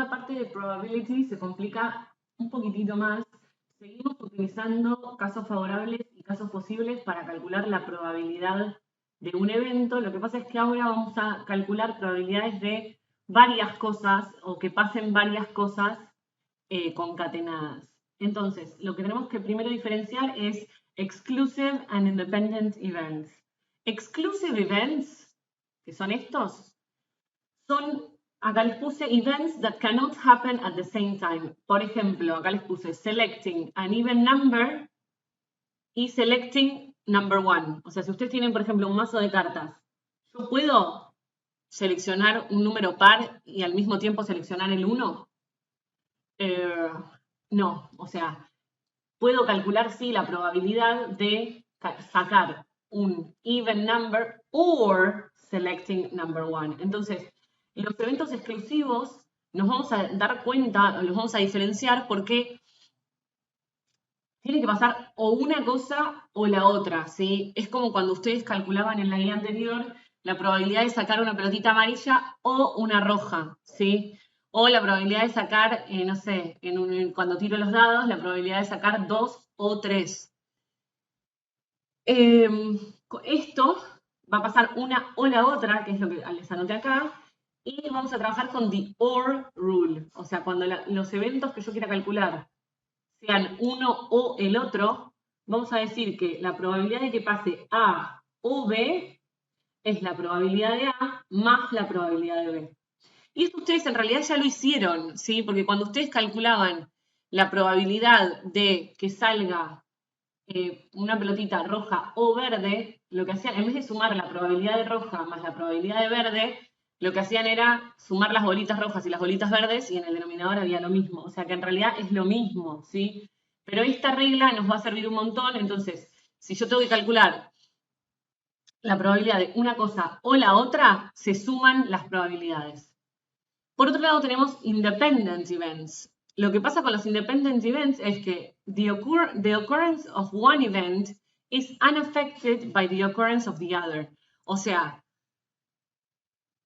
segunda parte de probability se complica un poquitito más. Seguimos utilizando casos favorables y casos posibles para calcular la probabilidad de un evento. Lo que pasa es que ahora vamos a calcular probabilidades de varias cosas o que pasen varias cosas concatenadas. Entonces, lo que tenemos que primero diferenciar es exclusive and independent events. Exclusive events, que son estos, son, acá les puse events that cannot happen at the same time. Por ejemplo, acá les puse selecting an even number y selecting number one. O sea, si ustedes tienen, por ejemplo, un mazo de cartas, yo puedo seleccionar un número par y al mismo tiempo seleccionar el 1. No, o sea, puedo calcular, sí, la probabilidad de sacar un even number or selecting number one. Entonces, los eventos exclusivos nos vamos a dar cuenta, los vamos a diferenciar porque tiene que pasar o una cosa o la otra, ¿sí? Es como cuando ustedes calculaban en la guía anterior la probabilidad de sacar una pelotita amarilla o una roja, ¿sí? O la probabilidad de sacar, no sé, cuando tiro los dados, la probabilidad de sacar 2 o 3. Esto va a pasar una o la otra, que es lo que les anoté acá, y vamos a trabajar con the or rule. O sea, cuando los eventos que yo quiera calcular sean uno o el otro, vamos a decir que la probabilidad de que pase A o B es la probabilidad de A más la probabilidad de B. Y esto ustedes en realidad ya lo hicieron, ¿sí? Porque cuando ustedes calculaban la probabilidad de que salga una pelotita roja o verde, lo que hacían, en vez de sumar la probabilidad de roja más la probabilidad de verde, lo que hacían era sumar las bolitas rojas y las bolitas verdes y en el denominador había lo mismo. O sea que en realidad es lo mismo, ¿sí? Pero esta regla nos va a servir un montón. Entonces, si yo tengo que calcular la probabilidad de una cosa o la otra, se suman las probabilidades. Por otro lado tenemos independent events. Lo que pasa con los independent events es que the occurrence of one event is unaffected by the occurrence of the other. O sea,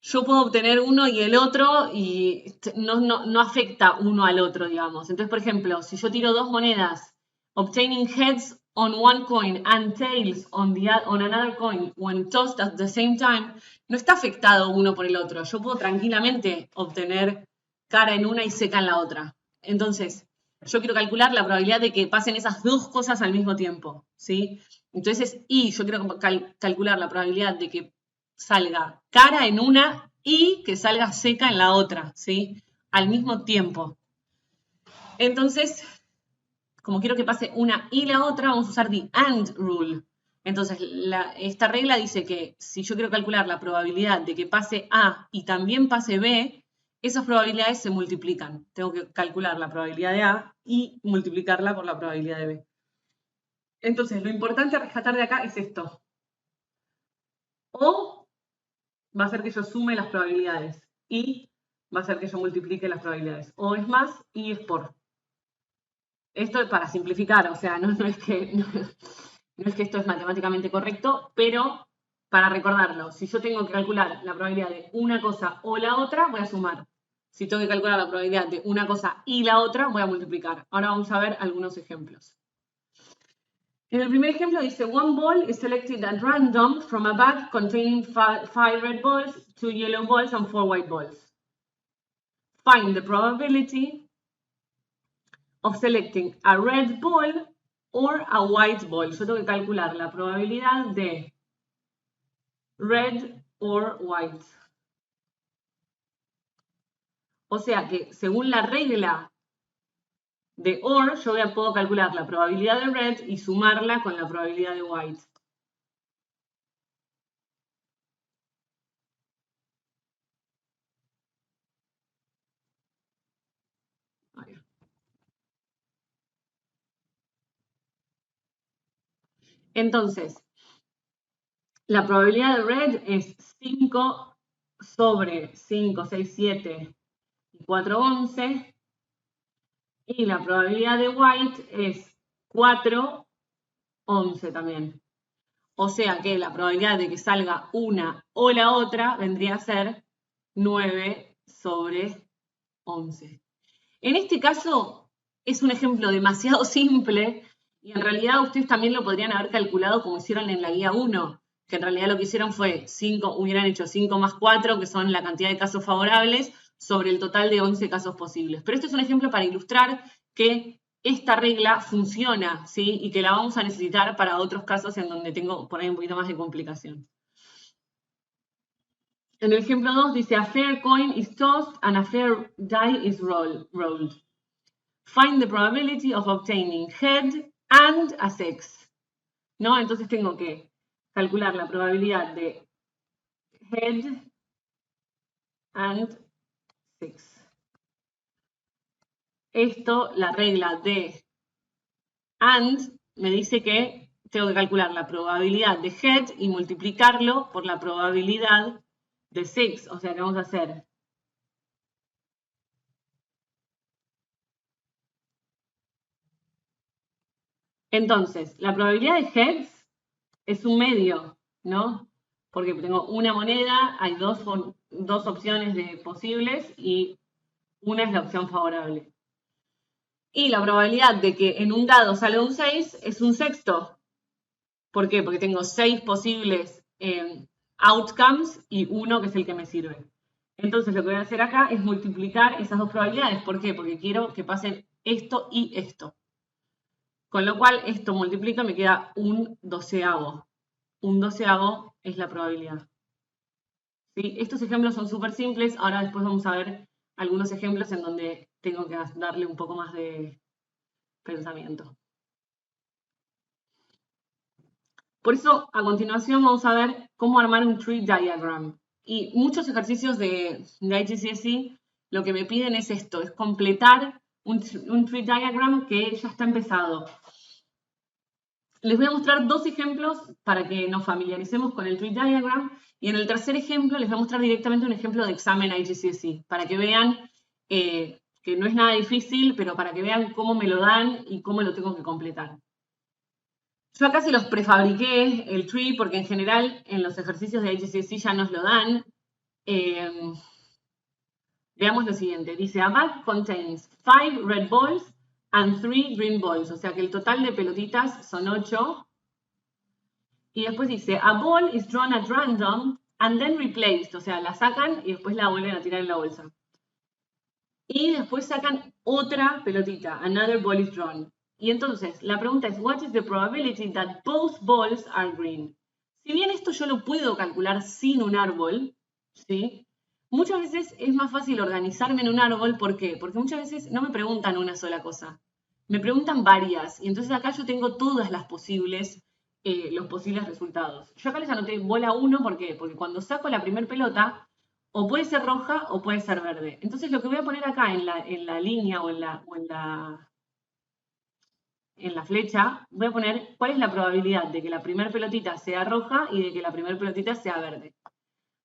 yo puedo obtener uno y el otro y no afecta uno al otro, digamos. Entonces, por ejemplo, si yo tiro dos monedas, obtaining heads on one coin and tails on another coin when tossed at the same time, no está afectado uno por el otro. Yo puedo tranquilamente obtener cara en una y seca en la otra. Entonces, yo quiero calcular la probabilidad de que pasen esas dos cosas al mismo tiempo, ¿sí? Entonces, y yo quiero calcular la probabilidad de que salga cara en una y que salga seca en la otra, ¿sí? Al mismo tiempo. Entonces, como quiero que pase una y la otra, vamos a usar the AND rule. Entonces, esta regla dice que si yo quiero calcular la probabilidad de que pase A y también pase B, esas probabilidades se multiplican. Tengo que calcular la probabilidad de A y multiplicarla por la probabilidad de B. Entonces, lo importante a rescatar de acá es esto. O va a ser que yo sume las probabilidades y va a ser que yo multiplique las probabilidades. O es más y es por. Esto es para simplificar, o sea, no es que esto es matemáticamente correcto, pero para recordarlo, si yo tengo que calcular la probabilidad de una cosa o la otra, voy a sumar. Si tengo que calcular la probabilidad de una cosa y la otra, voy a multiplicar. Ahora vamos a ver algunos ejemplos. En el primer ejemplo dice, one ball is selected at random from a bag containing 5 red balls, 2 yellow balls, and 4 white balls. Find the probability of selecting a red ball or a white ball. Yo tengo que calcular la probabilidad de red or white. O sea que según la regla de OR, yo puedo calcular la probabilidad de red y sumarla con la probabilidad de white. Entonces, la probabilidad de red es 5 sobre 5, 6, 7 y 4, 11. Y la probabilidad de white es 4, 11 también. O sea que la probabilidad de que salga una o la otra vendría a ser 9 sobre 11. En este caso es un ejemplo demasiado simple y en realidad ustedes también lo podrían haber calculado como hicieron en la guía 1, que en realidad lo que hicieron fue hubieran hecho 5 más 4, que son la cantidad de casos favorables, sobre el total de 11 casos posibles. Pero esto es un ejemplo para ilustrar que esta regla funciona, ¿sí? Y que la vamos a necesitar para otros casos en donde tengo por ahí un poquito más de complicación. En el ejemplo 2 dice, a fair coin is tossed and a fair die is rolled. Find the probability of obtaining head and a sex. ¿No? Entonces tengo que calcular la probabilidad de head and sex. Esto, la regla de and, me dice que tengo que calcular la probabilidad de head y multiplicarlo por la probabilidad de sex. O sea que vamos a hacer entonces, la probabilidad de heads es un medio, ¿no? Porque tengo una moneda, hay dos opciones de posibles y una es la opción favorable. Y la probabilidad de que en un dado salga un 6 es un sexto. ¿Por qué? Porque tengo 6 posibles outcomes y uno que es el que me sirve. Entonces lo que voy a hacer acá es multiplicar esas dos probabilidades. ¿Por qué? Porque quiero que pasen esto y esto. Con lo cual esto multiplica y me queda un doceavo. Un doceavo es la probabilidad. ¿Sí? Estos ejemplos son súper simples. Ahora después vamos a ver algunos ejemplos en donde tengo que darle un poco más de pensamiento. Por eso, a continuación vamos a ver cómo armar un tree diagram. Y muchos ejercicios de IGCSE lo que me piden es esto, es completar un tree diagram que ya está empezado. Les voy a mostrar dos ejemplos para que nos familiaricemos con el tree diagram y en el tercer ejemplo les voy a mostrar directamente un ejemplo de examen IGCSE para que vean que no es nada difícil, pero para que vean cómo me lo dan y cómo lo tengo que completar. Yo acá se los prefabriqué el tree porque en general en los ejercicios de IGCSE ya nos lo dan. Veamos lo siguiente. Dice, a bag contains 5 red balls and 3 green balls. O sea que el total de pelotitas son 8. Y después dice, a ball is drawn at random and then replaced. O sea, la sacan y después la vuelven a tirar en la bolsa. Y después sacan otra pelotita. Another ball is drawn. Y entonces, la pregunta es, what is the probability that both balls are green? Si bien esto yo lo puedo calcular sin un árbol, ¿sí? Muchas veces es más fácil organizarme en un árbol. ¿Por qué? Porque muchas veces no me preguntan una sola cosa. Me preguntan varias. Y entonces acá yo tengo todas las posibles, los posibles resultados. Yo acá les anoté bola 1, ¿por qué? Porque cuando saco la primer pelota, o puede ser roja o puede ser verde. Entonces lo que voy a poner acá en la línea o en la flecha, voy a poner cuál es la probabilidad de que la primera pelotita sea roja y de que la primera pelotita sea verde.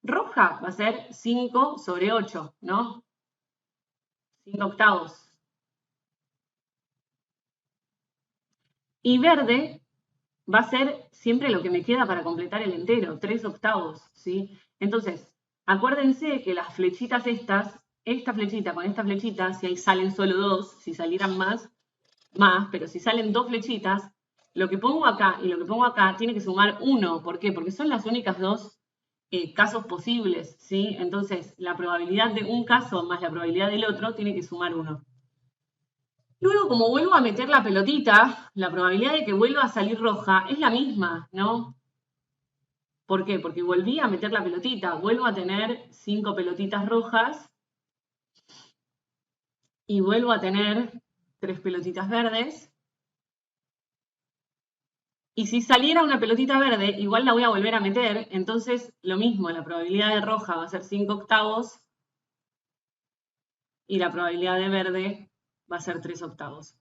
Roja va a ser 5 sobre 8, ¿no? 5 octavos. Y verde va a ser siempre lo que me queda para completar el entero, 3 octavos, ¿sí? Entonces, acuérdense que las flechitas esta flechita con esta flechita, si ahí salen solo 2, si salieran más, pero si salen 2 flechitas, lo que pongo acá y lo que pongo acá tiene que sumar 1. ¿Por qué? Porque son las únicas dos casos posibles, ¿sí? Entonces, la probabilidad de un caso más la probabilidad del otro tiene que sumar 1. Luego, como vuelvo a meter la pelotita, la probabilidad de que vuelva a salir roja es la misma, ¿no? ¿Por qué? Porque volví a meter la pelotita, vuelvo a tener 5 pelotitas rojas y vuelvo a tener 3 pelotitas verdes. Y si saliera una pelotita verde, igual la voy a volver a meter, entonces lo mismo, la probabilidad de roja va a ser 5 octavos y la probabilidad de verde va a ser 3 octavos.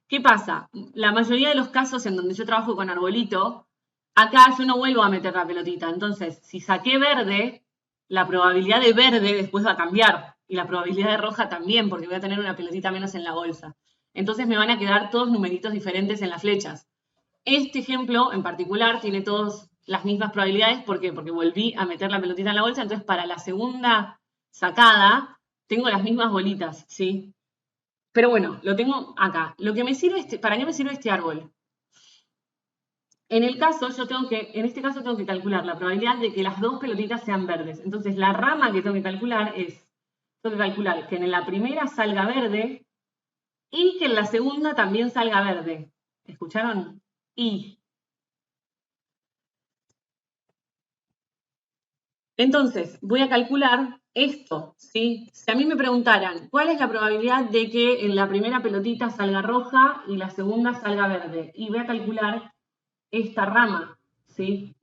¿Qué pasa? La mayoría de los casos en donde yo trabajo con arbolito, acá yo no vuelvo a meter la pelotita. Entonces, si saqué verde, la probabilidad de verde después va a cambiar. Y la probabilidad de roja también, porque voy a tener una pelotita menos en la bolsa. Entonces me van a quedar todos numeritos diferentes en las flechas. Este ejemplo en particular tiene todas las mismas probabilidades. ¿Por qué? Porque volví a meter la pelotita en la bolsa. Entonces, para la segunda sacada, tengo las mismas bolitas, ¿sí? Pero bueno, lo tengo acá. Lo que me sirve ¿para qué me sirve este árbol? En este caso tengo que calcular la probabilidad de que las dos pelotitas sean verdes. Entonces, la rama que tengo que calcular tengo que calcular que en la primera salga verde y que en la segunda también salga verde. ¿Escucharon? Entonces, voy a calcular esto, ¿sí? Si a mí me preguntaran, ¿cuál es la probabilidad de que en la primera pelotita salga roja y la segunda salga verde? Y voy a calcular esta rama, ¿sí?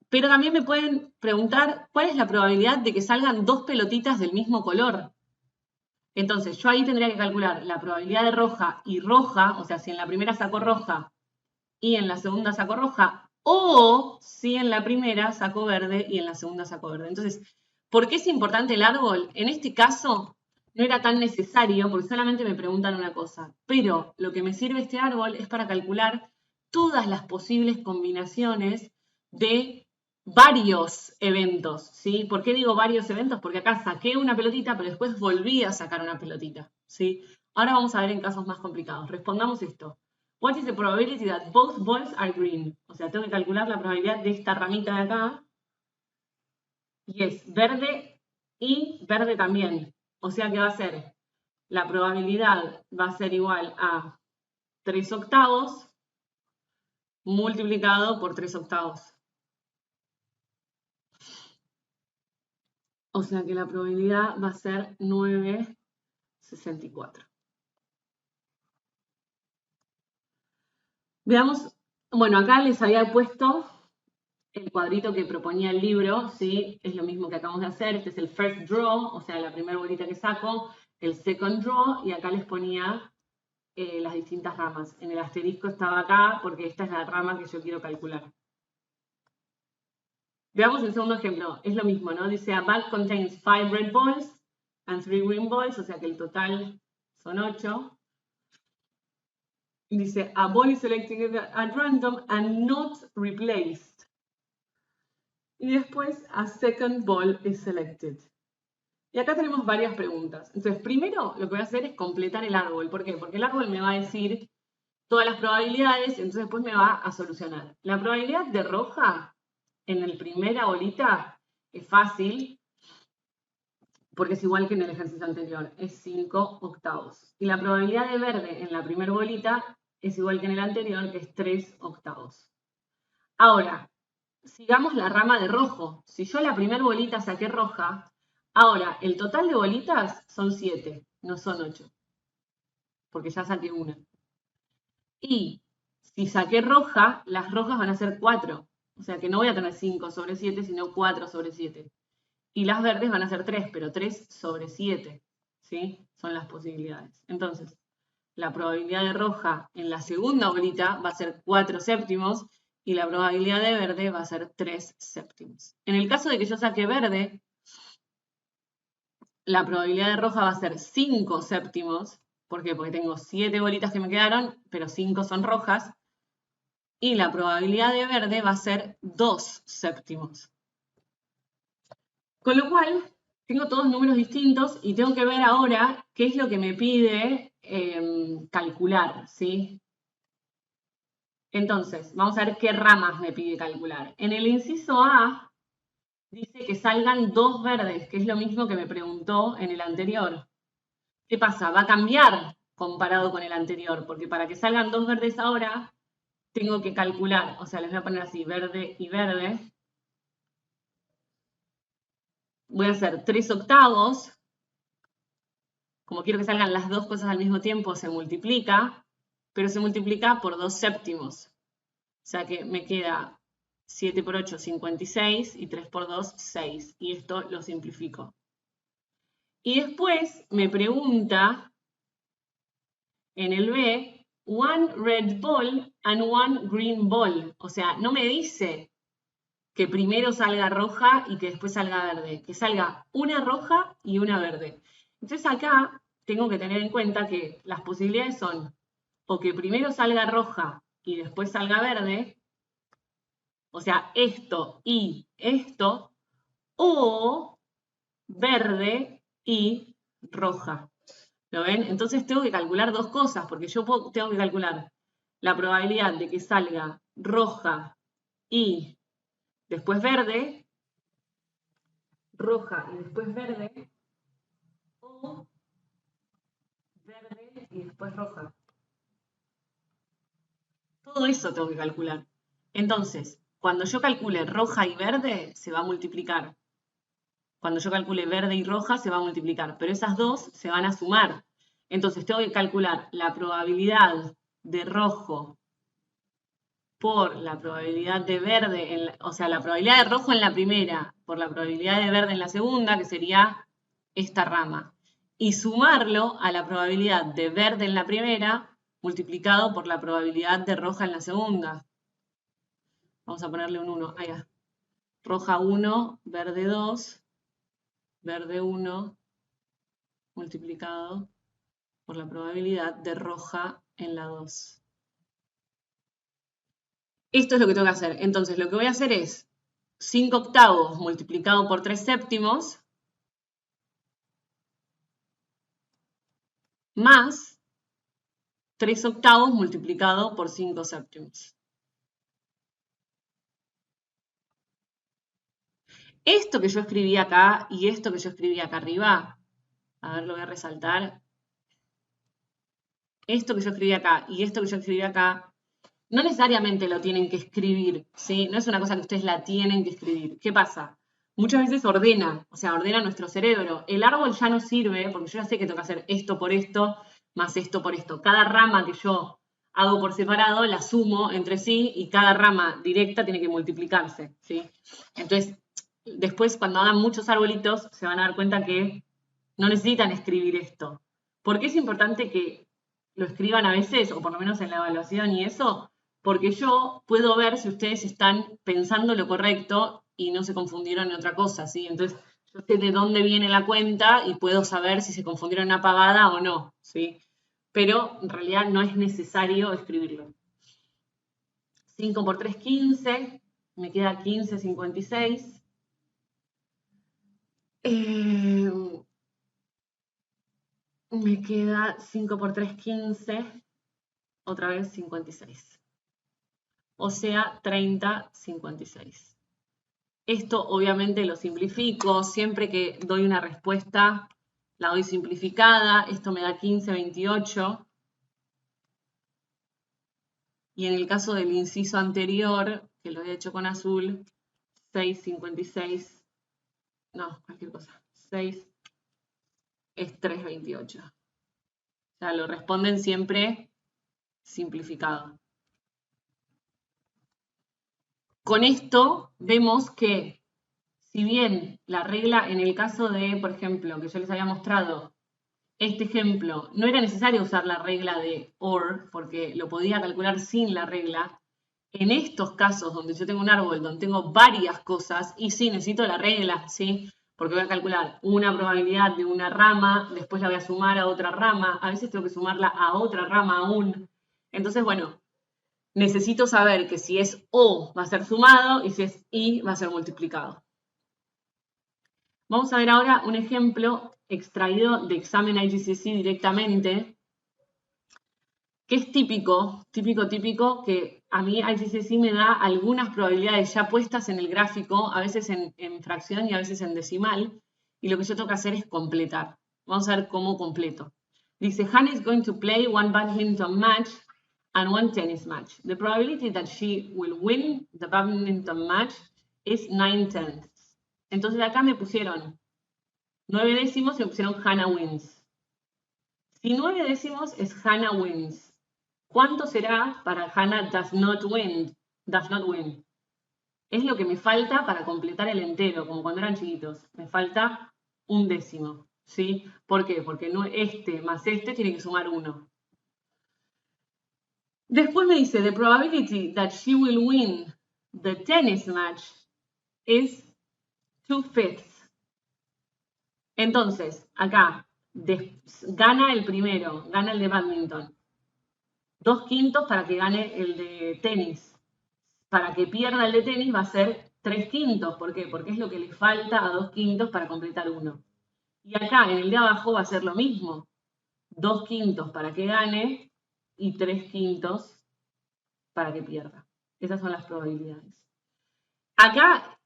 Pero también me pueden preguntar, ¿cuál es la probabilidad de que salgan dos pelotitas del mismo color? Entonces, yo ahí tendría que calcular la probabilidad de roja y roja, o sea, si en la primera saco roja y en la segunda saco roja, o si en la primera saco verde y en la segunda saco verde. Entonces, ¿por qué es importante el árbol? En este caso no era tan necesario porque solamente me preguntan una cosa, pero lo que me sirve este árbol es para calcular todas las posibles combinaciones de varios eventos, ¿sí? ¿Por qué digo varios eventos? Porque acá saqué una pelotita, pero después volví a sacar una pelotita, ¿sí? Ahora vamos a ver en casos más complicados. Respondamos esto. What is the probability that both balls are green? O sea, tengo que calcular la probabilidad de esta ramita de acá. Y es verde y verde también. O sea que va a ser, la probabilidad va a ser igual a 3 octavos multiplicado por 3 octavos. O sea que la probabilidad va a ser 9,64. Veamos, bueno, acá les había puesto el cuadrito que proponía el libro, ¿sí? Es lo mismo que acabamos de hacer. Este es el first draw, o sea, la primera bolita que saco, el second draw, y acá les ponía las distintas ramas. En el asterisco estaba acá porque esta es la rama que yo quiero calcular. Veamos el segundo ejemplo. Es lo mismo, ¿no? Dice, a bag contains 5 red balls and 3 green balls, o sea que el total son 8. Dice, a ball is selected at random and not replaced. Y después, a second ball is selected. Y acá tenemos varias preguntas. Entonces, primero lo que voy a hacer es completar el árbol. ¿Por qué? Porque el árbol me va a decir todas las probabilidades, entonces después me va a solucionar. La probabilidad de roja en la primera bolita es fácil, porque es igual que en el ejercicio anterior, es 5 octavos. Y la probabilidad de verde en la primera bolita es igual que en el anterior, que es 3 octavos. Ahora, sigamos la rama de rojo. Si yo la primera bolita saqué roja, ahora el total de bolitas son 7, no son 8, porque ya saqué una. Y si saqué roja, las rojas van a ser 4. O sea que no voy a tener 5 sobre 7, sino 4 sobre 7. Y las verdes van a ser 3, pero 3 sobre 7. ¿Sí? Son las posibilidades. Entonces, la probabilidad de roja en la segunda bolita va a ser 4 séptimos y la probabilidad de verde va a ser 3 séptimos. En el caso de que yo saque verde, la probabilidad de roja va a ser 5 séptimos. ¿Por qué? Porque tengo 7 bolitas que me quedaron, pero 5 son rojas. Y la probabilidad de verde va a ser 2 séptimos. Con lo cual, tengo todos números distintos y tengo que ver ahora qué es lo que me pide calcular, ¿sí? Entonces, vamos a ver qué ramas me pide calcular. En el inciso A, dice que salgan 2 verdes, que es lo mismo que me preguntó en el anterior. ¿Qué pasa? Va a cambiar comparado con el anterior, porque para que salgan 2 verdes ahora, tengo que calcular, o sea, les voy a poner así, verde y verde. Voy a hacer 3 octavos. Como quiero que salgan las dos cosas al mismo tiempo, se multiplica, pero se multiplica por 2 séptimos. O sea que me queda 7 por 8, 56, y 3 por 2, 6. Y esto lo simplifico. Y después me pregunta en el B, one red ball and one green ball. O sea, no me dice que primero salga roja y que después salga verde, que salga una roja y una verde. Entonces acá tengo que tener en cuenta que las posibilidades son o que primero salga roja y después salga verde, o sea, esto y esto, o verde y roja. ¿Lo ven? Entonces tengo que calcular dos cosas, porque yo tengo que calcular la probabilidad de que salga roja y después verde, roja y después verde, o verde y después roja. Todo eso tengo que calcular. Entonces, cuando yo calcule roja y verde, se va a multiplicar. Cuando yo calcule verde y roja, se va a multiplicar. Pero esas dos se van a sumar. Entonces, tengo que calcular la probabilidad de rojo por la probabilidad de verde, o sea, la probabilidad de rojo en la primera por la probabilidad de verde en la segunda, que sería esta rama. Y sumarlo a la probabilidad de verde en la primera multiplicado por la probabilidad de roja en la segunda. Vamos a ponerle un 1. Ahí va. Roja 1, verde 2, verde 1 multiplicado por la probabilidad de roja en la 2. Esto es lo que tengo que hacer. Entonces, lo que voy a hacer es 5 octavos multiplicado por 3 séptimos más 3 octavos multiplicado por 5 séptimos. Esto que yo escribí acá y esto que yo escribí acá arriba, a ver, lo voy a resaltar. Esto que yo escribí acá y esto que yo escribí acá, no necesariamente lo tienen que escribir, ¿sí? No es una cosa que ustedes la tienen que escribir. ¿Qué pasa? Muchas veces ordena, o sea, ordena nuestro cerebro. El árbol ya no sirve, porque yo ya sé que tengo que hacer esto por esto, más esto por esto. Cada rama que yo hago por separado, la sumo entre sí y cada rama directa tiene que multiplicarse, ¿sí? Entonces, después cuando hagan muchos arbolitos, se van a dar cuenta que no necesitan escribir esto. ¿Por qué es importante que lo escriban a veces, o por lo menos en la evaluación y eso? Porque yo puedo ver si ustedes están pensando lo correcto y no se confundieron en otra cosa, ¿sí? Entonces, yo sé de dónde viene la cuenta y puedo saber si se confundieron en una pavada o no, ¿sí? Pero en realidad no es necesario escribirlo. 5 por 3, 15. Me queda 15, 56. Me queda 5 por 3, 15. Otra vez 56. O sea, 30, 56. Esto obviamente lo simplifico. Siempre que doy una respuesta, la doy simplificada. Esto me da 15, 28. Y en el caso del inciso anterior, que lo he hecho con azul, 6, 56. No, cualquier cosa. 6 es 3, 28. O sea, lo responden siempre simplificado. Con esto vemos que si bien la regla en el caso de, por ejemplo, que yo les había mostrado este ejemplo, no era necesario usar la regla de OR, porque lo podía calcular sin la regla, en estos casos donde yo tengo un árbol donde tengo varias cosas, y sí, necesito la regla, ¿sí? Porque voy a calcular una probabilidad de una rama, después la voy a sumar a otra rama, a veces tengo que sumarla a otra rama aún. Entonces, bueno, necesito saber que si es O va a ser sumado y si es I va a ser multiplicado. Vamos a ver ahora un ejemplo extraído de examen IGCSE directamente, que es típico, que a mí IGCSE me da algunas probabilidades ya puestas en el gráfico, a veces en fracción y a veces en decimal, y lo que yo tengo que hacer es completar. Vamos a ver cómo completo. Dice, Hannah is going to play one badminton match and one tennis match. The probability that she will win the badminton match is 9/10. Entonces acá me pusieron 9 décimos y me pusieron Hannah wins. Si 9 décimos es Hannah wins, ¿cuánto será para Hannah does not win? Does not win. Es lo que me falta para completar el entero, como cuando eran chiquitos. Me falta un décimo, ¿sí? ¿Por qué? Porque no, este más este tiene que sumar 1. Después me dice, the probability that she will win the tennis match is 2/5. Entonces, acá, gana el primero, gana el de badminton. 2/5 para que gane el de tenis. Para que pierda el de tenis va a ser 3/5. ¿Por qué? Porque es lo que le falta a 2/5 para completar 1. Y acá, en el de abajo, va a ser lo mismo. 2/5 para que gane y 3/5 para que pierda. Esas son las probabilidades. Acá,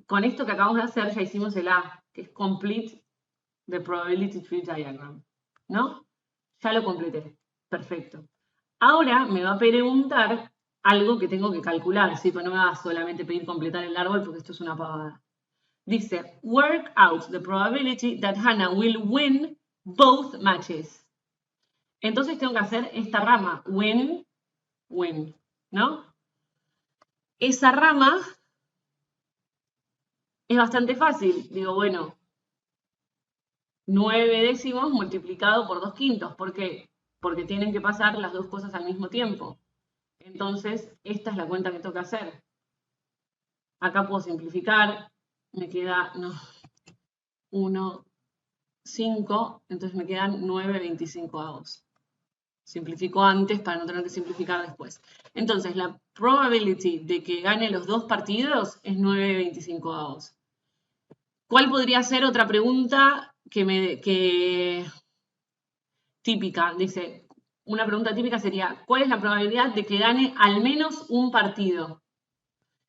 con esto que acabamos de hacer, ya hicimos el A, que es Complete the Probability Tree Diagram, ¿no? Ya lo completé. Perfecto. Ahora me va a preguntar algo que tengo que calcular, ¿sí? Pues no me va a solamente pedir completar el árbol porque esto es una pavada. Dice, work out the probability that Hannah will win both matches. Entonces tengo que hacer esta rama, win, win, ¿no? Esa rama es bastante fácil. Digo, bueno, 9 décimos multiplicado por 2/5. ¿Por qué? Porque tienen que pasar las dos cosas al mismo tiempo. Entonces, esta es la cuenta que tengo que hacer. Acá puedo simplificar. Me queda 1, 5. Entonces me quedan 9/25. Simplifico antes para no tener que simplificar después. Entonces, la probability de que gane los dos partidos es 9/25. ¿Cuál podría ser otra pregunta típica? Dice, una pregunta típica sería, ¿cuál es la probabilidad de que gane al menos un partido?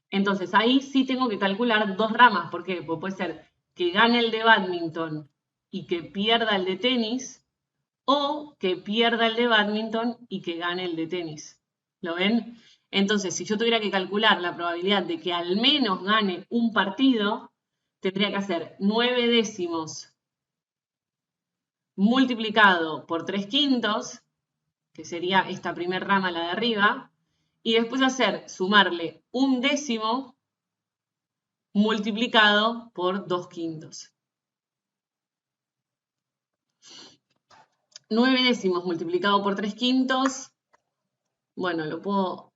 Entonces, ahí sí tengo que calcular dos ramas. ¿Por qué? Pues puede ser que gane el de bádminton y que pierda el de tenis, o que pierda el de bádminton y que gane el de tenis. ¿Lo ven? Entonces, si yo tuviera que calcular la probabilidad de que al menos gane un partido, tendría que hacer 9 décimos multiplicado por 3/5, que sería esta primera rama, la de arriba, y después sumarle 1 décimo multiplicado por 2/5. 9 décimos multiplicado por 3/5, bueno, lo puedo,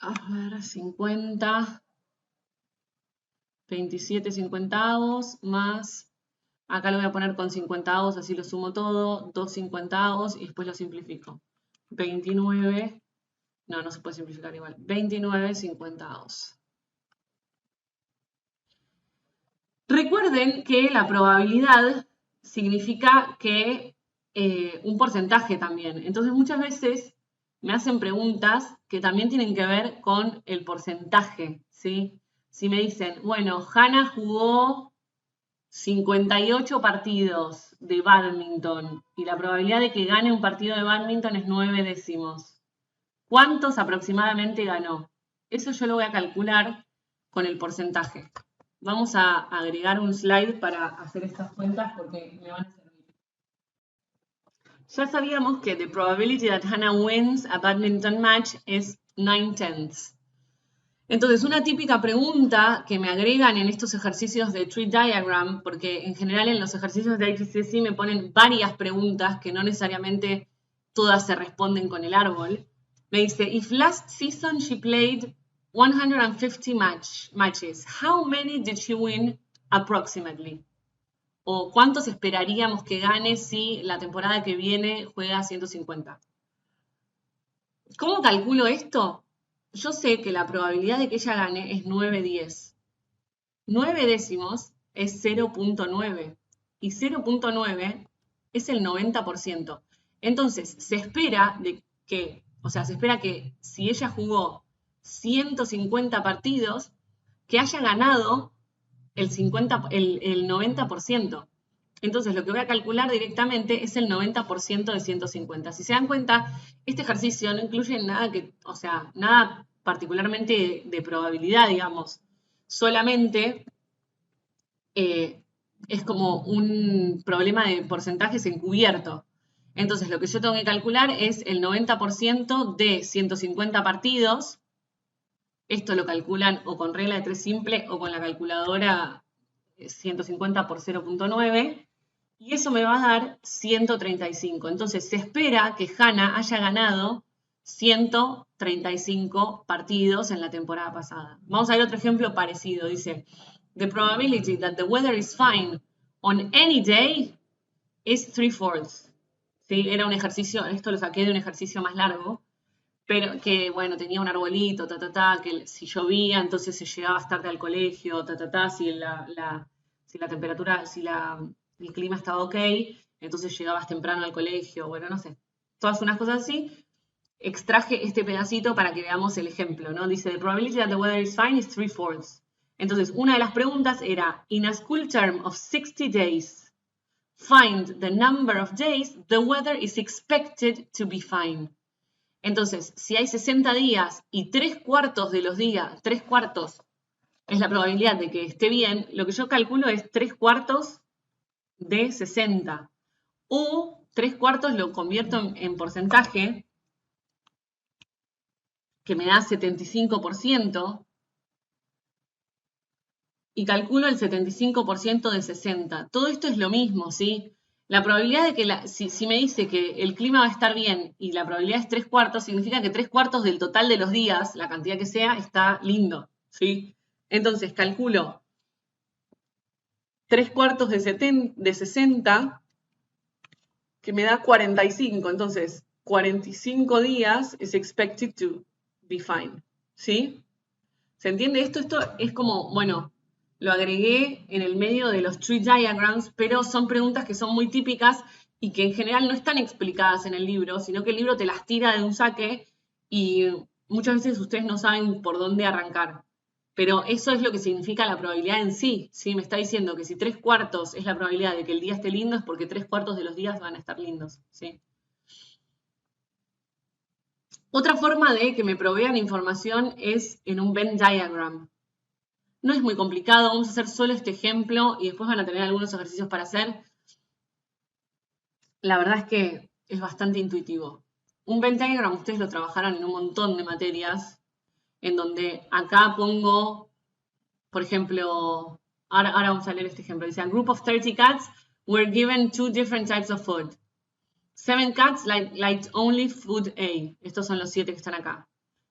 a ver, 50, 27/50 más, acá lo voy a poner con 50, así lo sumo todo, 2/50 y después lo simplifico. 29, no se puede simplificar igual, 29/50. Recuerden que la probabilidad significa que un porcentaje también. Entonces muchas veces me hacen preguntas que también tienen que ver con el porcentaje, ¿sí? Si me dicen, bueno, Hannah jugó 58 partidos de bádminton y la probabilidad de que gane un partido de bádminton es 9 décimos. ¿Cuántos aproximadamente ganó? Eso yo lo voy a calcular con el porcentaje. Vamos a agregar un slide para hacer estas cuentas porque me van a servir. Ya sabíamos que the probability that Hannah wins a badminton match es 9/10. Entonces, una típica pregunta que me agregan en estos ejercicios de tree diagram, porque en general en los ejercicios de HCC me ponen varias preguntas que no necesariamente todas se responden con el árbol. Me dice, if last season she played 150 matches, how many did she win approximately? O ¿cuántos esperaríamos que gane si la temporada que viene juega 150? ¿Cómo calculo esto? Yo sé que la probabilidad de que ella gane es 9/10. 9 décimos es 0.9 y 0.9 es el 90%. Entonces, se espera que si ella jugó 150 partidos, que haya ganado el 90%. Entonces, lo que voy a calcular directamente es el 90% de 150. Si se dan cuenta, este ejercicio no incluye nada particularmente de probabilidad, digamos. Solamente es como un problema de porcentajes encubierto. Entonces, lo que yo tengo que calcular es el 90% de 150 partidos. Esto lo calculan o con regla de 3 simple o con la calculadora 150 por 0.9. Y eso me va a dar 135. Entonces, se espera que Hannah haya ganado 135 partidos en la temporada pasada. Vamos a ver otro ejemplo parecido. Dice, the probability that the weather is fine on any day is 3/4. ¿Sí? Era un ejercicio, esto lo saqué de un ejercicio más largo, pero que, bueno, tenía un arbolito, que si llovía, entonces se llegaba tarde al colegio, si la temperatura, si la el clima estaba ok, entonces llegabas temprano al colegio, bueno, no sé, todas unas cosas así. Extraje este pedacito para que veamos el ejemplo, ¿no? Dice, the probability that the weather is fine is 3/4. Entonces, una de las preguntas era, in a school term of 60 days, find the number of days the weather is expected to be fine. Entonces, si hay 60 días y 3/4 de los días, 3/4 es la probabilidad de que esté bien, lo que yo calculo es 3/4 de 60. O 3/4 lo convierto en porcentaje, que me da 75%, y calculo el 75% de 60. Todo esto es lo mismo, ¿sí? La probabilidad de que, si me dice que el clima va a estar bien y la probabilidad es 3/4, significa que 3/4 del total de los días, la cantidad que sea, está lindo, ¿sí? Entonces calculo 3/4 de 60, que me da 45. Entonces, 45 días is expected to be fine, ¿sí? ¿Se entiende esto? Esto es como, bueno, lo agregué en el medio de los tree diagrams, pero son preguntas que son muy típicas y que en general no están explicadas en el libro, sino que el libro te las tira de un saque y muchas veces ustedes no saben por dónde arrancar. Pero eso es lo que significa la probabilidad en sí, ¿sí? Me está diciendo que si 3/4 es la probabilidad de que el día esté lindo, es porque 3/4 de los días van a estar lindos, ¿sí? Otra forma de que me provean información es en un Venn diagram. No es muy complicado, vamos a hacer solo este ejemplo y después van a tener algunos ejercicios para hacer. La verdad es que es bastante intuitivo. Un Venn diagram ustedes lo trabajaron en un montón de materias, en donde acá pongo, por ejemplo, ahora vamos a leer este ejemplo. Dice, a group of 30 cats were given 2 different types of food. 7 cats liked only food A. Estos son los 7 que están acá.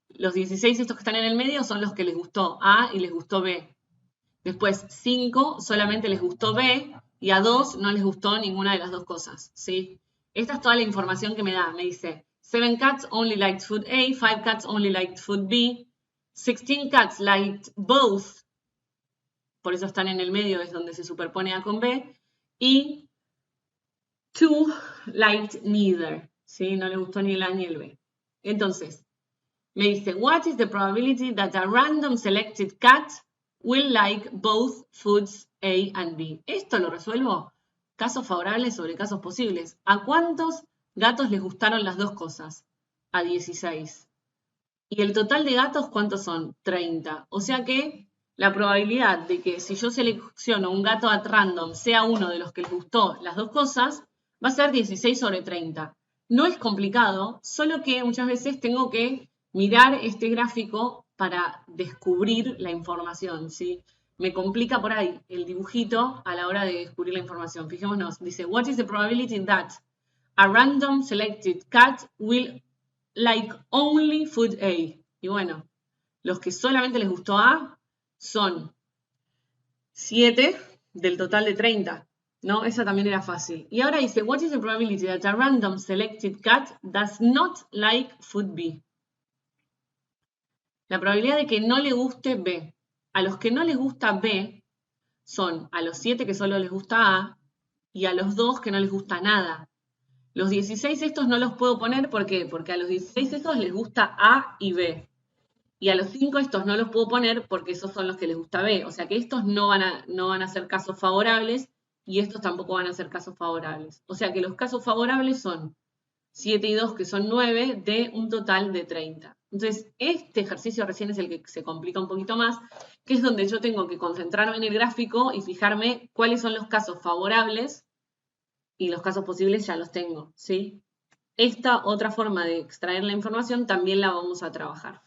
Los 16 estos que están en el medio son los que les gustó A y les gustó B. Después, 5 solamente les gustó B y a 2 no les gustó ninguna de las dos cosas, ¿sí? Esta es toda la información que me da. Me dice, 7 cats only liked food A, 5 cats only liked food B, 16 cats liked both, por eso están en el medio, es donde se superpone A con B, y 2 liked neither, ¿sí? No les gustó ni el A ni el B. Entonces, me dice, what is the probability that a random selected cat will like both foods A and B? Esto lo resuelvo casos favorables sobre casos posibles. ¿A cuántos gatos les gustaron las dos cosas? A 16. ¿Y el total de gatos cuántos son? 30. O sea que la probabilidad de que si yo selecciono un gato at random sea uno de los que les gustó las dos cosas va a ser 16 sobre 30. No es complicado, solo que muchas veces tengo que mirar este gráfico para descubrir la información, ¿sí? Me complica por ahí el dibujito a la hora de descubrir la información. Fijémonos, dice, what is the probability that a random selected cat will like only food A? Y bueno, los que solamente les gustó A son 7 del total de 30. ¿No? Esa también era fácil. Y ahora dice, what is the probability that a random selected cat does not like food B? La probabilidad de que no le guste B. A los que no les gusta B son a los 7 que solo les gusta A y a los 2 que no les gusta nada. Los 16 estos no los puedo poner, ¿por qué? Porque a los 16 estos les gusta A y B. Y a los 5 estos no los puedo poner porque esos son los que les gusta B. O sea que estos no van a ser casos favorables y estos tampoco van a ser casos favorables. O sea que los casos favorables son 7 y 2, que son 9, de un total de 30. Entonces, este ejercicio recién es el que se complica un poquito más, que es donde yo tengo que concentrarme en el gráfico y fijarme cuáles son los casos favorables y los casos posibles ya los tengo, ¿sí? Esta otra forma de extraer la información también la vamos a trabajar.